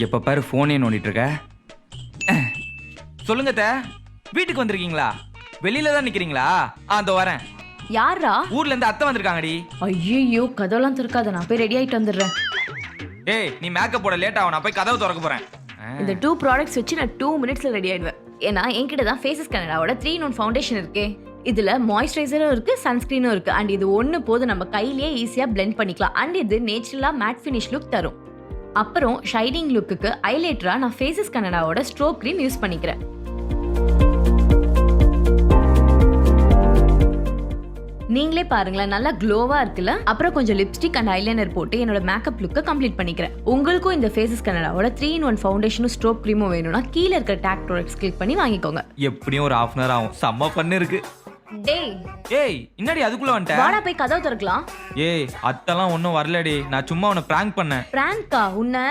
எப்போ பாரு ஃபோனே நோண்டிட்டு இருக்க. சொல்லுங்க அத்தை, வீட்டுக்கு வந்திருக்கீங்களா? வெளியில தான் நிக்கிறீங்களா? அதோ வரேன். யாரா? ஊர்ல இருந்து அத்தை வந்திருக்காங்கடி. ஐயோ கதவெல்லாம் திறக்காத, நான் போய் ரெடி ஆயிட்டு வந்துடுறேன். ஏய் நீ மேக்கப் போட லேட் ஆகும், நான் போய் கதவு திறக்க போறேன். இந்த 2 ப்ராடக்ட்ஸ் வச்சு நான் 2 மினிட்ஸ்ல ரெடி ஆயிடுவேன். ஏன்னா என்கிட்ட தான் ஃபேஸஸ் கனடாவோட 3-in-1 ஃபவுண்டேஷன் இருக்கே. இதுல மாய்ஸ்சரைசரும் இருக்கு, சன்ஸ்கிரீனும் இருக்கு. அண்ட் இது ஒன்று போது நம்ம கையிலேயே ஈஸியா பிளெண்ட் பண்ணிக்கலாம். அண்ட் இது நேச்சுரலா மேட் ஃபினிஷ் லுக் தரும். அப்புறம் ஷைனிங் லுக்குக்கு ஹைலைட்டரா நான் ஃபேஸஸ் கனடாவோட ஸ்ட்ரோக் க்ரீம் யூஸ் பண்ணிக்கிறேன். நீங்களே பாருங்களேன், நல்லா க்ளோவா இருக்குல்ல. அப்புறம் கொஞ்சம் லிப்ஸ்டிக் அண்ட் ஐலைனர் போட்டு என்னோட மேக்கப் லுக்கை கம்ப்ளீட் பண்ணிக்கிறேன். உங்களுக்கும் இந்த ஃபேஸஸ் கனடாவோட 3-in-1 ஃபவுண்டேஷனும் ஸ்ட்ரோக் க்ரீமும் வேணும்னா கீழே இருக்கிற டேக் ப்ராடக்ட்ஸ் கிளிக் பண்ணி வாங்கிக்கோங்க. எப்படியும் ஒரு 1/2 hour ஆகும். செம்ம பண்ணு இருக்கு. டேய் ஏய் என்னடி அதுக்குள்ள வந்துட்ட? வாடா போய் கதவு திறக்கலாம். ஏய் அத்தெல்லாம் ஒன்றும் வரலடி, நான் சும்மா உன்னை பிராங்க் பண்ணேன். பிராங்கா உன்ன